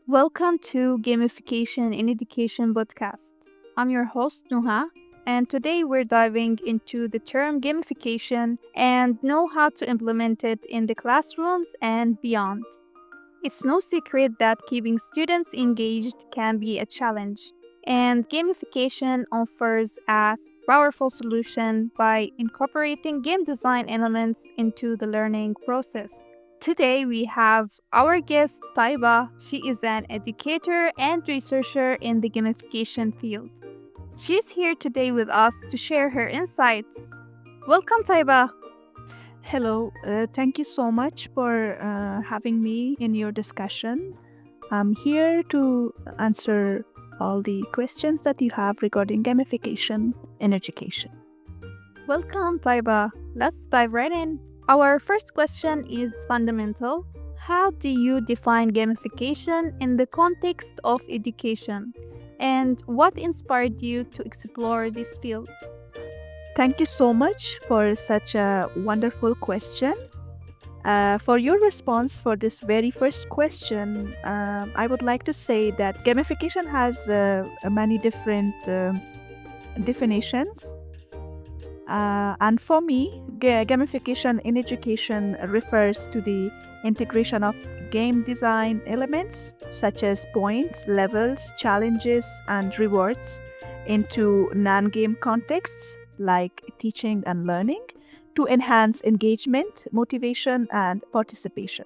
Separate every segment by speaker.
Speaker 1: Welcome to Gamification in Education podcast. I'm your host, Nuha, and today we're diving into the term gamification and know how to implement it in the classrooms and beyond. It's no secret that keeping students engaged can be a challenge, and gamification offers a powerful solution by incorporating game design elements into the learning process. Today we have our guest Taiba. She is an educator and researcher in the gamification field. She's here today with us to share her insights. Welcome, Taiba.
Speaker 2: Hello, thank you so much for having me in your discussion. I'm here to answer all the questions that you have regarding gamification in education.
Speaker 1: Welcome, Taiba. Let's dive right in. Our first question is fundamental. How do you define gamification in the context of education? And what inspired you to explore this field?
Speaker 2: Thank you so much for such a wonderful question. For your response for this very first question, I would like to say that gamification has many different definitions. And for me, gamification in education refers to the integration of game design elements such as points, levels, challenges, and rewards into non game contexts like teaching and learning to enhance engagement, motivation, and participation.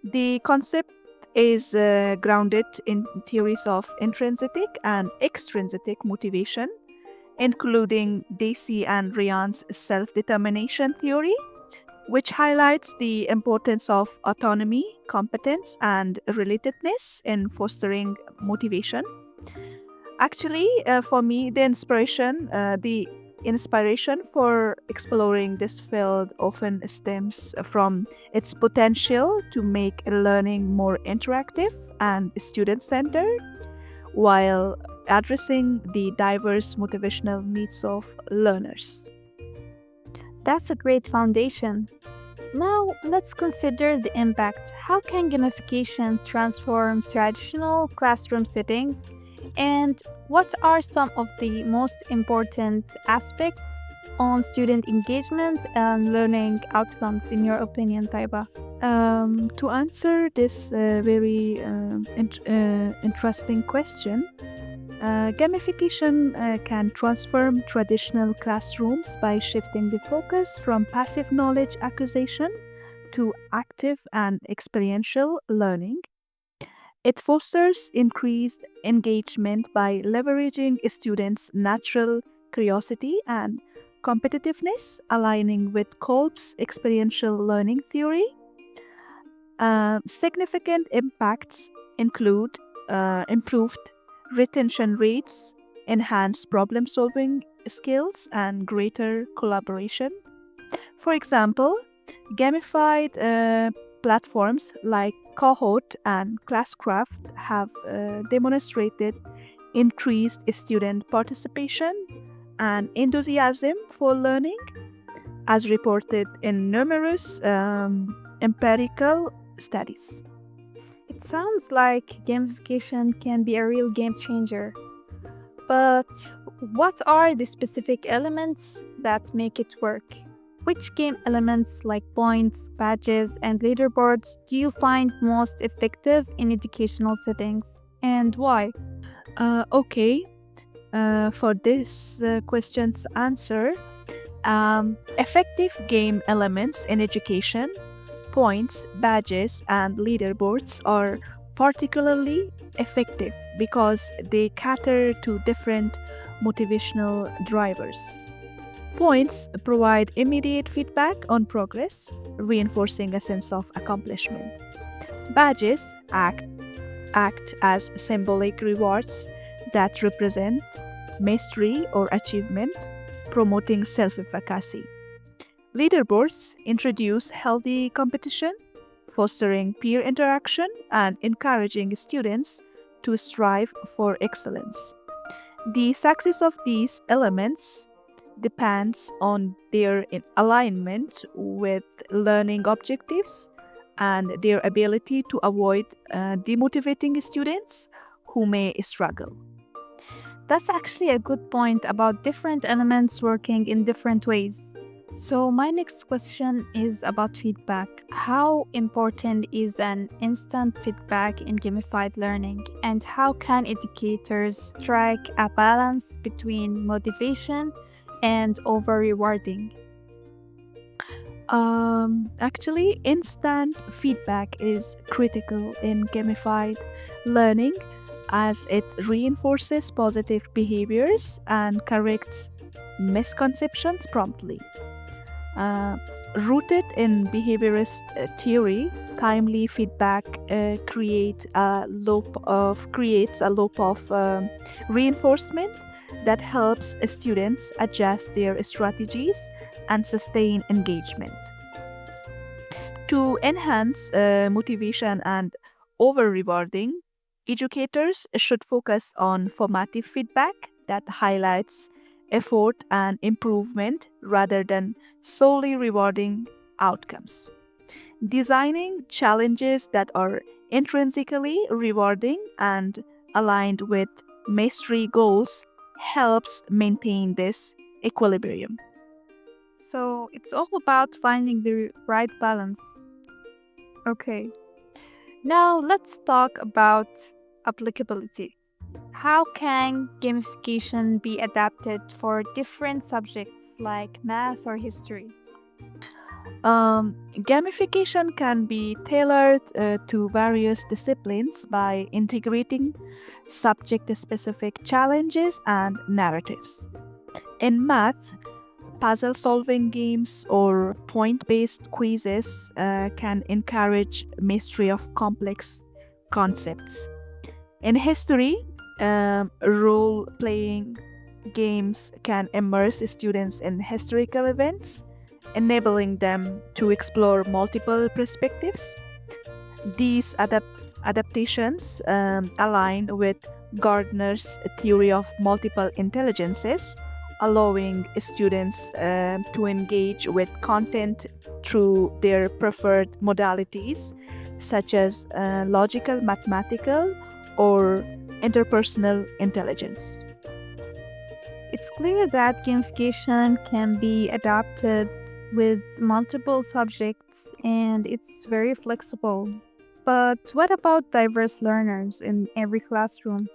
Speaker 2: The concept is grounded in theories of intrinsic and extrinsic motivation, including Dacey and Ryan's self determination theory, which highlights the importance of autonomy, competence, and relatedness in fostering motivation. Actually, for me, the inspiration for exploring this field often stems from its potential to make learning more interactive and student centered while addressing the diverse motivational needs of learners.
Speaker 1: That's a great foundation. Now, let's consider the impact. How can gamification transform traditional classroom settings? And what are some of the most important aspects on student engagement and learning outcomes, in your opinion, Taiba?
Speaker 2: To answer this very interesting question, gamification can transform traditional classrooms by shifting the focus from passive knowledge acquisition to active and experiential learning. It fosters increased engagement by leveraging students' natural curiosity and competitiveness, aligning with Kolb's experiential learning theory. Significant impacts include improved retention rates, enhanced problem solving skills, and greater collaboration. For example, gamified platforms like Kahoot and Classcraft have demonstrated increased student participation and enthusiasm for learning, as reported in numerous empirical studies.
Speaker 1: It sounds like gamification can be a real game changer. But what are the specific elements that make it work? Which game elements like points, badges, and leaderboards do you find most effective in educational settings? And why?
Speaker 2: Okay, for this question's answer, effective game elements in education, points, badges, and leaderboards are particularly effective because they cater to different motivational drivers. Points provide immediate feedback on progress, reinforcing a sense of accomplishment. Badges act as symbolic rewards that represent mastery or achievement, promoting self efficacy. Leaderboards introduce healthy competition, fostering peer interaction and encouraging students to strive for excellence. The success of these elements depends on their alignment with learning objectives and their ability to avoid demotivating students who may struggle.
Speaker 1: That's actually a good point about different elements working in different ways. So, my next question is about feedback. How important is an instant feedback in gamified learning, and how can educators strike a balance between motivation and over rewarding?
Speaker 2: Actually, instant feedback is critical in gamified learning as it reinforces positive behaviors and corrects misconceptions promptly. Uh, Rooted in behaviorist theory, timely feedback creates a loop of reinforcement that helps students adjust their strategies and sustain engagement. To enhance motivation and over rewarding, educators should focus on formative feedback that highlights effort and improvement rather than solely rewarding outcomes. Designing challenges that are intrinsically rewarding and aligned with mastery goals helps maintain this equilibrium.
Speaker 1: So, it's all about finding the right balance. Okay, now let's talk about applicability. How can gamification be adapted for different subjects like math or history?
Speaker 2: Gamification can be tailored to various disciplines by integrating subject specific challenges and narratives. In math, puzzle solving games or point based quizzes can encourage mastery of complex concepts. In history, role playing games can immerse students in historical events, enabling them to explore multiple perspectives. These adaptations align with Gardner's theory of multiple intelligences, allowing students to engage with content through their preferred modalities, such as logical, mathematical, or interpersonal intelligence.
Speaker 1: It's clear that gamification can be adapted with multiple subjects and it's very flexible. But what about diverse learners in every classroom?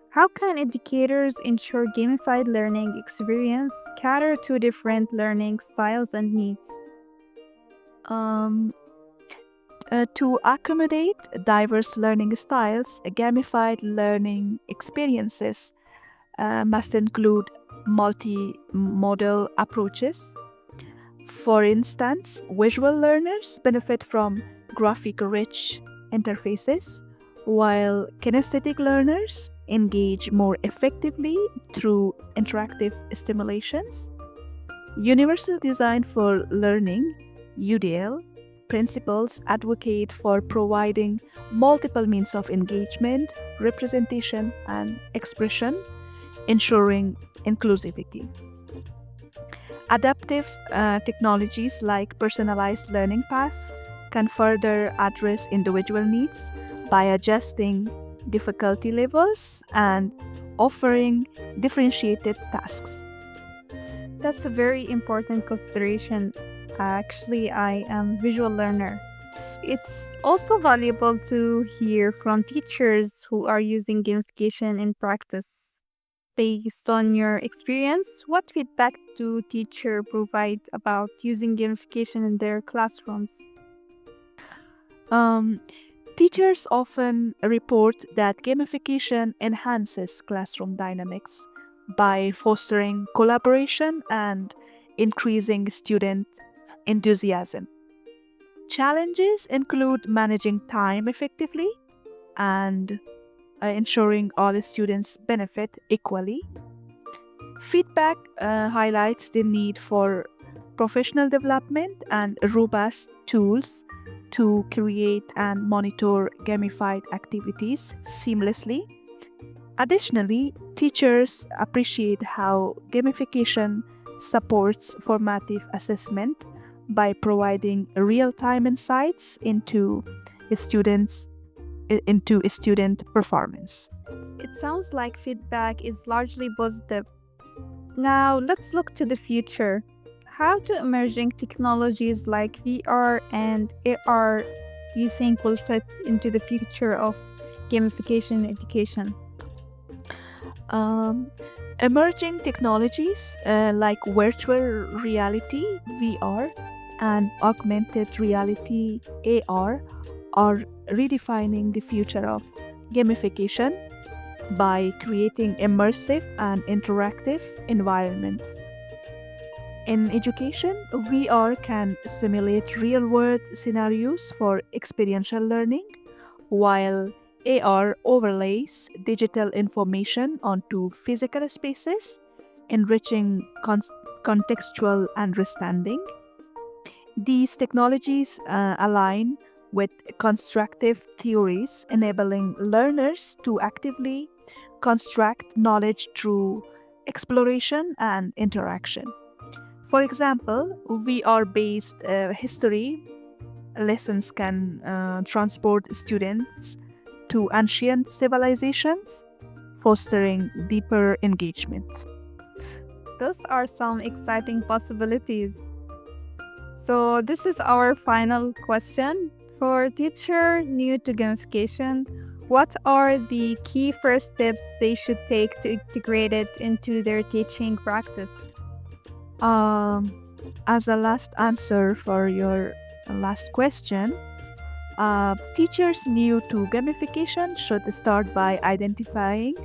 Speaker 1: How can educators ensure gamified learning experience cater to different learning styles and needs?
Speaker 2: Um, to accommodate diverse learning styles, gamified learning experiences must include multimodal approaches. For instance, visual learners benefit from graphic rich interfaces, while kinesthetic learners engage more effectively through interactive stimulations. Universal Design for Learning (UDL) principles advocate for providing multiple means of engagement, representation, and expression, ensuring inclusivity. Adaptive technologies like personalized learning paths can further address individual needs by adjusting difficulty levels and offering differentiated tasks.
Speaker 1: That's a very important consideration. Actually, I am a visual learner. It's also valuable to hear from teachers who are using gamification in practice. Based on your experience, what feedback do teachers provide about using gamification in their classrooms?
Speaker 2: Um, Teachers often report that gamification enhances classroom dynamics by fostering collaboration and increasing student enthusiasm. Challenges include managing time effectively and ensuring all students benefit equally. Feedback highlights the need for professional development and robust tools to create and monitor gamified activities seamlessly. Additionally, teachers appreciate how gamification supports formative assessment by providing real-time insights students into student performance.
Speaker 1: It sounds like feedback is largely positive. Now, let's look to the future. How do emerging technologies like VR and AR do you think will fit into the future of gamification in education?
Speaker 2: Um, Emerging technologies like virtual reality (VR) and augmented reality (AR) are redefining the future of gamification by creating immersive and interactive environments. In education, VR can simulate real world scenarios for experiential learning, while AR overlays digital information onto physical spaces, enriching contextual understanding. These technologies align with constructive theories, enabling learners to actively construct knowledge through exploration and interaction. For example, VR based history lessons can transport students to ancient civilizations, fostering deeper engagement.
Speaker 1: Those are some exciting possibilities. So, this is our final question. For teacher new to gamification, what are the key first steps they should take to integrate it into their teaching practice?
Speaker 2: Um, as a last answer for your last question, teachers new to gamification should start by identifying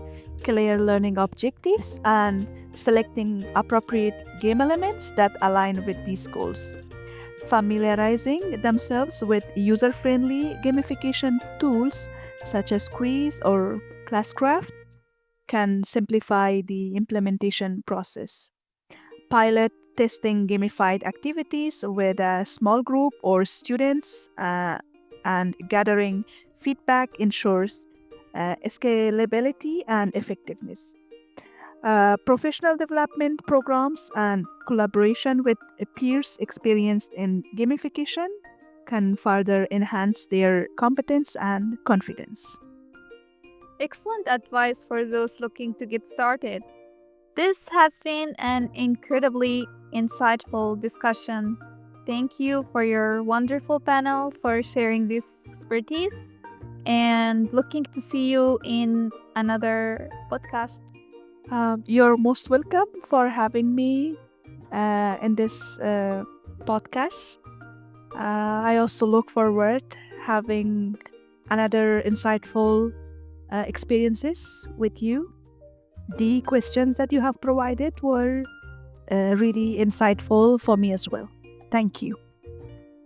Speaker 2: clear learning objectives and selecting appropriate game elements that align with these goals. Familiarizing themselves with user friendly gamification tools such as quiz or classcraft can simplify the implementation process. Pilot testing gamified activities with a small group or students and gathering feedback ensures scalability and effectiveness. Professional development programs and collaboration with peers experienced in gamification can further enhance their competence and confidence.
Speaker 1: Excellent advice for those looking to get started. This has been an incredibly insightful discussion. Thank you for your wonderful panel for sharing this expertise and looking to see you in another podcast.
Speaker 2: You're most welcome for having me in this podcast. I also look forward having another insightful experiences with you. The questions that you have provided were really insightful for me as well. Thank you.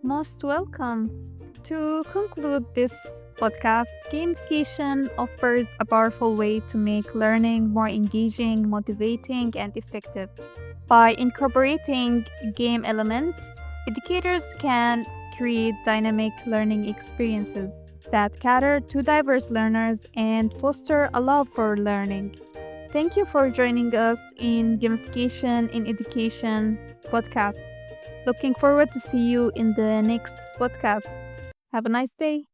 Speaker 1: Most welcome. To conclude this podcast, gamification offers a powerful way to make learning more engaging, motivating, and effective. By incorporating game elements, educators can create dynamic learning experiences that cater to diverse learners and foster a love for learning. Thank you for joining us in Gamification in Education podcast. Looking forward to see you in the next podcast. Have a nice day.